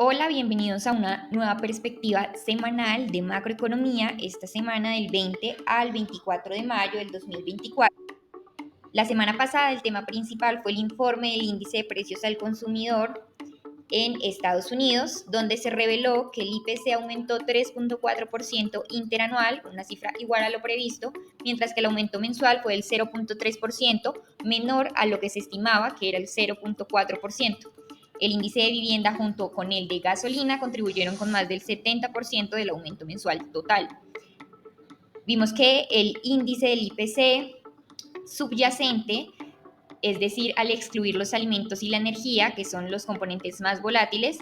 Hola, bienvenidos a una nueva perspectiva semanal de macroeconomía, esta semana del 20 al 24 de mayo del 2024. La semana pasada el tema principal fue el informe del índice de precios al consumidor en Estados Unidos, donde se reveló que el IPC aumentó 3.4% interanual, una cifra igual a lo previsto, mientras que el aumento mensual fue del 0.3%, menor a lo que se estimaba, que era el 0.4%. El índice de vivienda junto con el de gasolina contribuyeron con más del 70% del aumento mensual total. Vimos que el índice del IPC subyacente, es decir, al excluir los alimentos y la energía, que son los componentes más volátiles,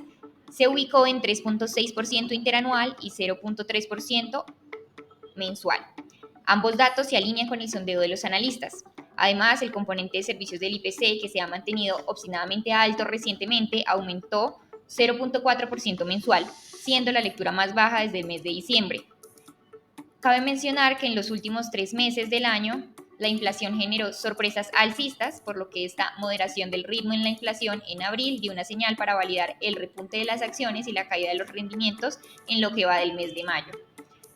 se ubicó en 3.6% interanual y 0.3% mensual. Ambos datos se alinean con el sondeo de los analistas. Además, el componente de servicios del IPC, que se ha mantenido obstinadamente alto recientemente, aumentó 0.4% mensual, siendo la lectura más baja desde el mes de diciembre. Cabe mencionar que en los últimos 3 meses del año, la inflación generó sorpresas alcistas, por lo que esta moderación del ritmo en la inflación en abril dio una señal para validar el repunte de las acciones y la caída de los rendimientos en lo que va del mes de mayo.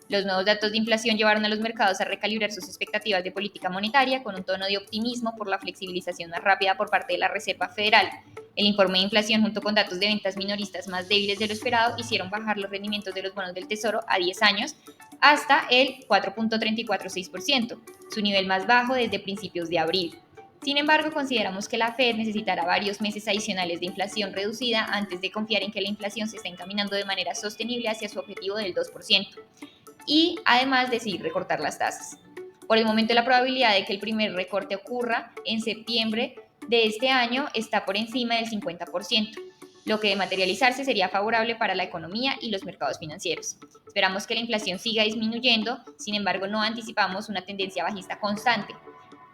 Los nuevos datos de inflación llevaron a los mercados a recalibrar sus expectativas de política monetaria con un tono de optimismo por la flexibilización más rápida por parte de la Reserva Federal. El informe de inflación junto con datos de ventas minoristas más débiles de lo esperado hicieron bajar los rendimientos de los bonos del Tesoro a 10 años hasta el 4.346%, su nivel más bajo desde principios de abril. Sin embargo, consideramos que la Fed necesitará varios meses adicionales de inflación reducida antes de confiar en que la inflación se está encaminando de manera sostenible hacia su objetivo del 2% y además decidir recortar las tasas. Por el momento, la probabilidad de que el primer recorte ocurra en septiembre de este año está por encima del 50%, lo que de materializarse sería favorable para la economía y los mercados financieros. Esperamos que la inflación siga disminuyendo, sin embargo no anticipamos una tendencia bajista constante,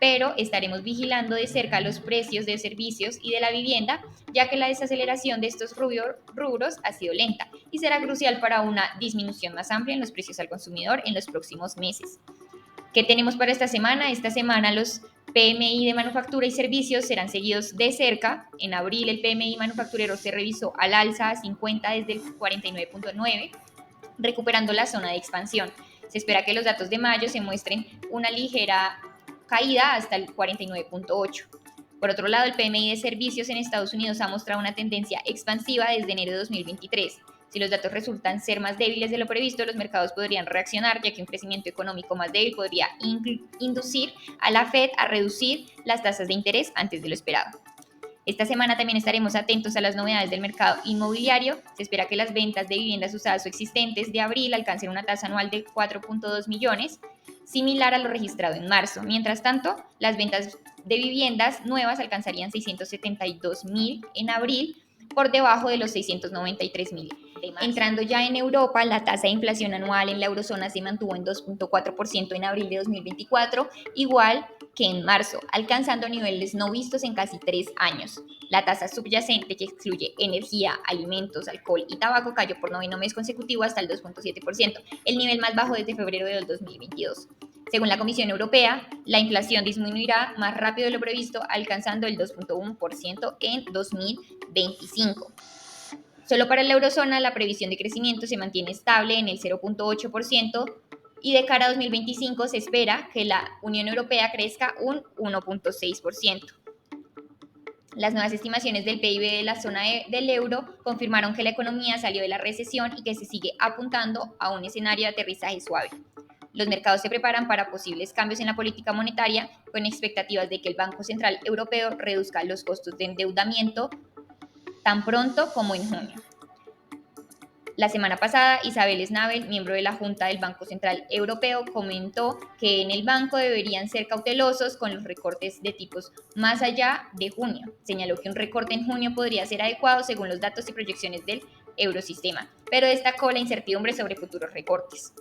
pero estaremos vigilando de cerca los precios de servicios y de la vivienda, ya que la desaceleración de estos rubros ha sido lenta y será crucial para una disminución más amplia en los precios al consumidor en los próximos meses. ¿Qué tenemos para esta semana? Esta semana los PMI de manufactura y servicios serán seguidos de cerca. En abril el PMI manufacturero se revisó al alza a 50 desde el 49.9, recuperando la zona de expansión. Se espera que los datos de mayo se muestren una ligera caída hasta el 49.8. Por otro lado, el PMI de servicios en Estados Unidos ha mostrado una tendencia expansiva desde enero de 2023. Si los datos resultan ser más débiles de lo previsto, los mercados podrían reaccionar, ya que un crecimiento económico más débil podría inducir a la Fed a reducir las tasas de interés antes de lo esperado. Esta semana también estaremos atentos a las novedades del mercado inmobiliario. Se espera que las ventas de viviendas usadas o existentes de abril alcancen una tasa anual de 4.2 millones, similar a lo registrado en marzo. Mientras tanto, las ventas de viviendas nuevas alcanzarían 672.000 en abril, por debajo de los 693.000. Entrando ya en Europa, la tasa de inflación anual en la eurozona se mantuvo en 2.4% en abril de 2024, igual que en marzo, alcanzando niveles no vistos en casi 3 años. La tasa subyacente, que excluye energía, alimentos, alcohol y tabaco, cayó por noveno mes consecutivo hasta el 2.7%, el nivel más bajo desde febrero del 2022. Según la Comisión Europea, la inflación disminuirá más rápido de lo previsto, alcanzando el 2.1% en 2025. Solo para la eurozona, la previsión de crecimiento se mantiene estable en el 0.8% y de cara a 2025 se espera que la Unión Europea crezca un 1.6%. Las nuevas estimaciones del PIB de la zona del euro confirmaron que la economía salió de la recesión y que se sigue apuntando a un escenario de aterrizaje suave. Los mercados se preparan para posibles cambios en la política monetaria, con expectativas de que el Banco Central Europeo reduzca los costos de endeudamiento tan pronto como en junio. La semana pasada, Isabel Schnabel, miembro de la Junta del Banco Central Europeo, comentó que en el banco deberían ser cautelosos con los recortes de tipos más allá de junio. Señaló que un recorte en junio podría ser adecuado según los datos y proyecciones del eurosistema, pero destacó la incertidumbre sobre futuros recortes.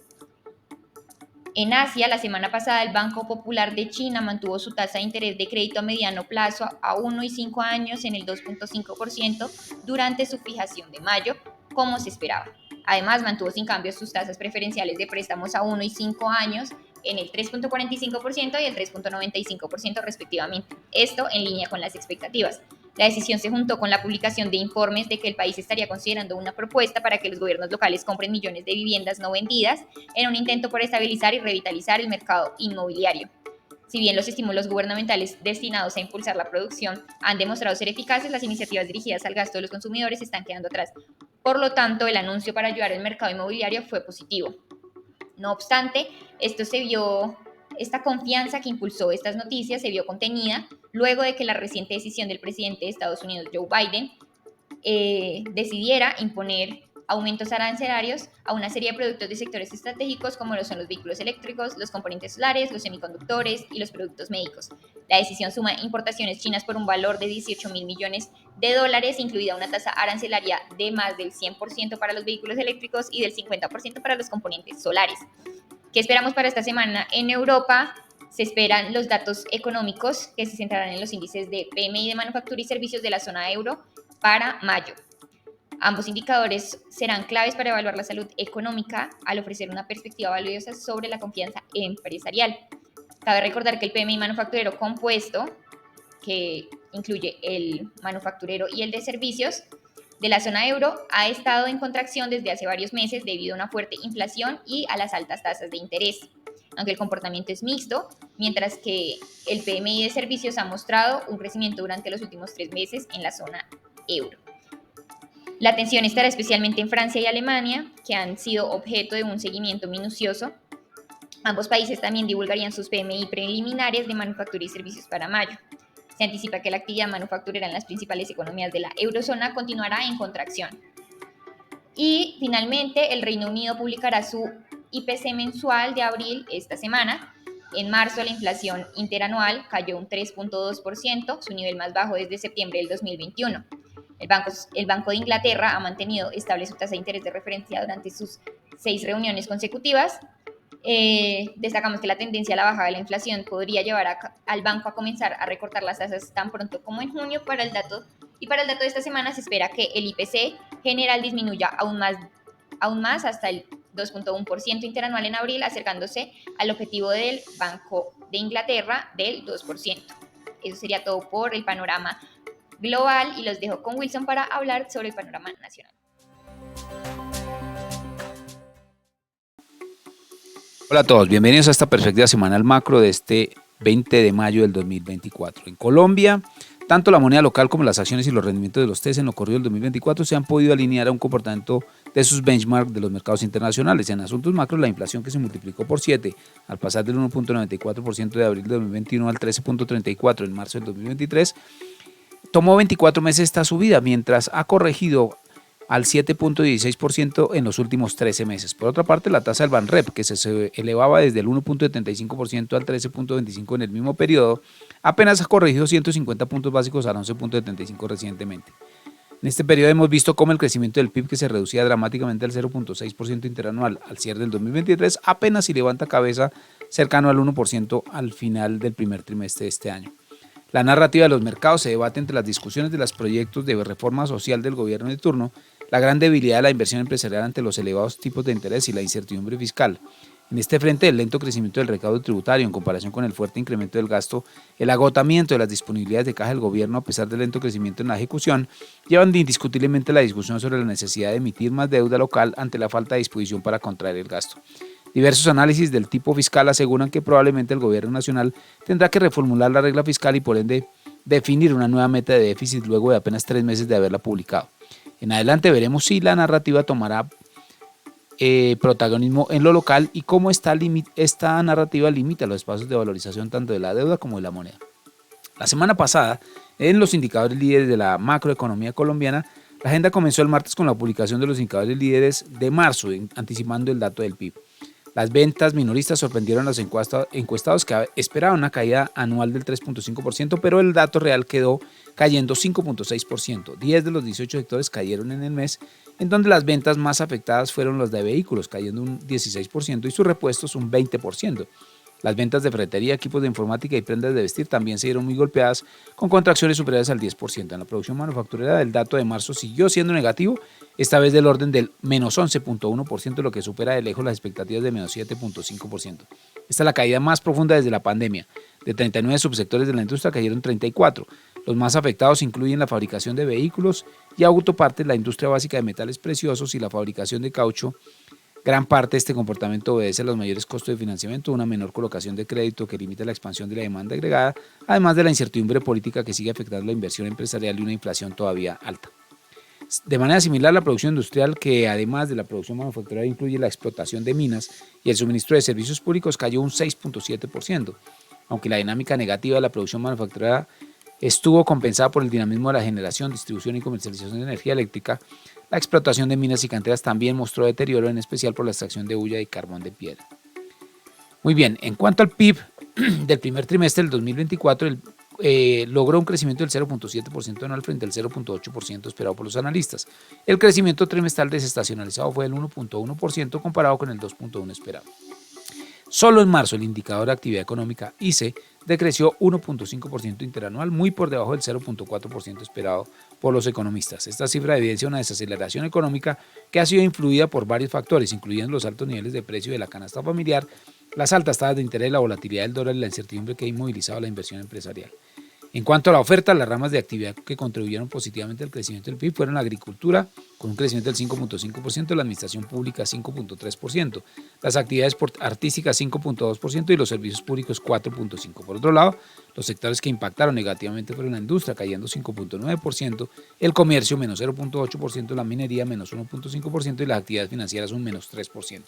En Asia, la semana pasada, el Banco Popular de China mantuvo su tasa de interés de crédito a mediano plazo a 1 y 5 años en el 2.5% durante su fijación de mayo, como se esperaba. Además, mantuvo sin cambios sus tasas preferenciales de préstamos a 1 y 5 años en el 3.45% y el 3.95% respectivamente. Esto en línea con las expectativas. La decisión se juntó con la publicación de informes de que el país estaría considerando una propuesta para que los gobiernos locales compren millones de viviendas no vendidas en un intento por estabilizar y revitalizar el mercado inmobiliario. Si bien los estímulos gubernamentales destinados a impulsar la producción han demostrado ser eficaces, las iniciativas dirigidas al gasto de los consumidores están quedando atrás. Por lo tanto, el anuncio para ayudar al mercado inmobiliario fue positivo. No obstante, esta confianza que impulsó estas noticias se vio contenida luego de que la reciente decisión del presidente de Estados Unidos, Joe Biden, decidiera imponer aumentos arancelarios a una serie de productos de sectores estratégicos como lo son los vehículos eléctricos, los componentes solares, los semiconductores y los productos médicos. La decisión suma importaciones chinas por un valor de 18.000 millones de dólares, incluida una tasa arancelaria de más del 100% para los vehículos eléctricos y del 50% para los componentes solares. ¿Qué esperamos para esta semana? En Europa se esperan los datos económicos que se centrarán en los índices de PMI de manufactura y servicios de la zona euro para mayo. Ambos indicadores serán claves para evaluar la salud económica al ofrecer una perspectiva valiosa sobre la confianza empresarial. Cabe recordar que el PMI manufacturero compuesto, que incluye el manufacturero y el de servicios, de la zona euro ha estado en contracción desde hace varios meses debido a una fuerte inflación y a las altas tasas de interés. Aunque el comportamiento es mixto, mientras que el PMI de servicios ha mostrado un crecimiento durante los últimos 3 meses en la zona euro. La atención estará especialmente en Francia y Alemania, que han sido objeto de un seguimiento minucioso. Ambos países también divulgarían sus PMI preliminares de manufactura y servicios para mayo. Se anticipa que la actividad manufacturera en las principales economías de la eurozona continuará en contracción. Y finalmente, el Reino Unido publicará su IPC mensual de abril esta semana. En marzo, la inflación interanual cayó un 3.2%, su nivel más bajo desde septiembre del 2021. El Banco de Inglaterra ha mantenido estable su tasa de interés de referencia durante sus 6 reuniones consecutivas. Destacamos que la tendencia a la baja de la inflación podría llevar al banco a comenzar a recortar las tasas tan pronto como en junio. Para el dato de esta semana se espera que el IPC general disminuya aún más hasta el 2.1% interanual en abril, acercándose al objetivo del Banco de Inglaterra del 2%. Eso sería todo por el panorama global y los dejo con Wilson para hablar sobre el panorama nacional. Hola a todos, bienvenidos a esta perspectiva semanal macro de este 20 de mayo del 2024. En Colombia, tanto la moneda local como las acciones y los rendimientos de los TES en lo corrido del 2024 se han podido alinear a un comportamiento de sus benchmarks de los mercados internacionales. En asuntos macros, la inflación, que se multiplicó por 7 al pasar del 1.94% de abril de 2021 al 13.34% en marzo del 2023, tomó 24 meses esta subida, mientras ha corregido al 7.16% en los últimos 13 meses. Por otra parte, la tasa del Banrep, que se elevaba desde el 1.75% al 13.25% en el mismo periodo, apenas ha corregido 150 puntos básicos al 11.75% recientemente. En este periodo hemos visto cómo el crecimiento del PIB, que se reducía dramáticamente al 0.6% interanual al cierre del 2023, apenas si levanta cabeza cercano al 1% al final del primer trimestre de este año. La narrativa de los mercados se debate entre las discusiones de los proyectos de reforma social del gobierno de turno, la gran debilidad de la inversión empresarial ante los elevados tipos de interés y la incertidumbre fiscal. En este frente, el lento crecimiento del recaudo tributario en comparación con el fuerte incremento del gasto, el agotamiento de las disponibilidades de caja del gobierno a pesar del lento crecimiento en la ejecución, llevan indiscutiblemente la discusión sobre la necesidad de emitir más deuda local ante la falta de disposición para contraer el gasto. Diversos análisis del tipo fiscal aseguran que probablemente el gobierno nacional tendrá que reformular la regla fiscal y por ende definir una nueva meta de déficit luego de apenas 3 meses de haberla publicado. En adelante veremos si la narrativa tomará protagonismo en lo local y cómo esta narrativa limita los espacios de valorización tanto de la deuda como de la moneda. La semana pasada, en los indicadores líderes de la macroeconomía colombiana, la agenda comenzó el martes con la publicación de los indicadores líderes de marzo, anticipando el dato del PIB. Las ventas minoristas sorprendieron a los encuestados, que esperaban una caída anual del 3.5%, pero el dato real quedó cayendo 5.6%. 10 de los 18 sectores cayeron en el mes, en donde las ventas más afectadas fueron las de vehículos, cayendo un 16%, y sus repuestos un 20%. Las ventas de ferretería, equipos de informática y prendas de vestir también se vieron muy golpeadas, con contracciones superiores al 10%. En la producción manufacturera, el dato de marzo siguió siendo negativo, esta vez del orden del menos 11.1%, lo que supera de lejos las expectativas de menos 7.5%. Esta es la caída más profunda desde la pandemia. De 39 subsectores de la industria cayeron 34. Los más afectados incluyen la fabricación de vehículos y autopartes, la industria básica de metales preciosos y la fabricación de caucho. Gran parte de este comportamiento obedece a los mayores costos de financiamiento, una menor colocación de crédito que limita la expansión de la demanda agregada, además de la incertidumbre política que sigue afectando la inversión empresarial y una inflación todavía alta. De manera similar, la producción industrial, que además de la producción manufacturera incluye la explotación de minas y el suministro de servicios públicos, cayó un 6.7%, aunque la dinámica negativa de la producción manufacturera estuvo compensada por el dinamismo de la generación, distribución y comercialización de energía eléctrica. La explotación de minas y canteras también mostró deterioro, en especial por la extracción de hulla y carbón de piedra. Muy bien, en cuanto al PIB del primer trimestre del 2024, logró un crecimiento del 0.7% anual frente al 0.8% esperado por los analistas. El crecimiento trimestral desestacionalizado fue del 1.1% comparado con el 2.1% esperado. Solo en marzo el indicador de actividad económica ICE decreció 1.5% interanual, muy por debajo del 0.4% esperado por los economistas. Esta cifra evidencia una desaceleración económica que ha sido influida por varios factores, incluyendo los altos niveles de precio de la canasta familiar, las altas tasas de interés, la volatilidad del dólar y la incertidumbre que ha inmovilizado la inversión empresarial. En cuanto a la oferta, las ramas de actividad que contribuyeron positivamente al crecimiento del PIB fueron la agricultura, con un crecimiento del 5.5%, la administración pública 5.3%, las actividades artísticas 5.2% y los servicios públicos 4.5%. Por otro lado, los sectores que impactaron negativamente fueron la industria, cayendo 5.9%, el comercio menos 0.8%, la minería menos 1.5% y las actividades financieras un menos 3%.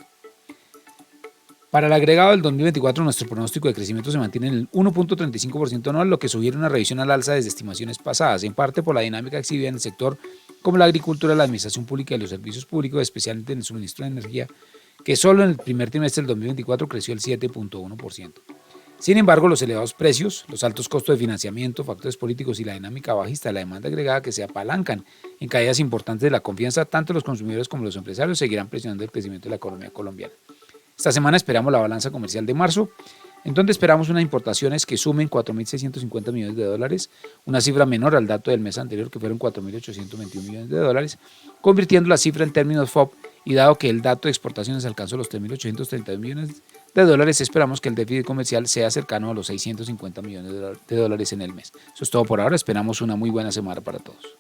Para el agregado del 2024, nuestro pronóstico de crecimiento se mantiene en el 1.35% anual, lo que sugiere una revisión al alza desde estimaciones pasadas, en parte por la dinámica exhibida en el sector como la agricultura, la administración pública y los servicios públicos, especialmente en el suministro de energía, que solo en el primer trimestre del 2024 creció el 7.1%. Sin embargo, los elevados precios, los altos costos de financiamiento, factores políticos y la dinámica bajista de la demanda agregada que se apalancan en caídas importantes de la confianza, tanto los consumidores como los empresarios seguirán presionando el crecimiento de la economía colombiana. Esta semana esperamos la balanza comercial de marzo, en donde esperamos unas importaciones que sumen 4.650 millones de dólares, una cifra menor al dato del mes anterior que fueron 4.821 millones de dólares, convirtiendo la cifra en términos FOB, y dado que el dato de exportaciones alcanzó los 3.832 millones de dólares, esperamos que el déficit comercial sea cercano a los 650 millones de dólares en el mes. Eso es todo por ahora, esperamos una muy buena semana para todos.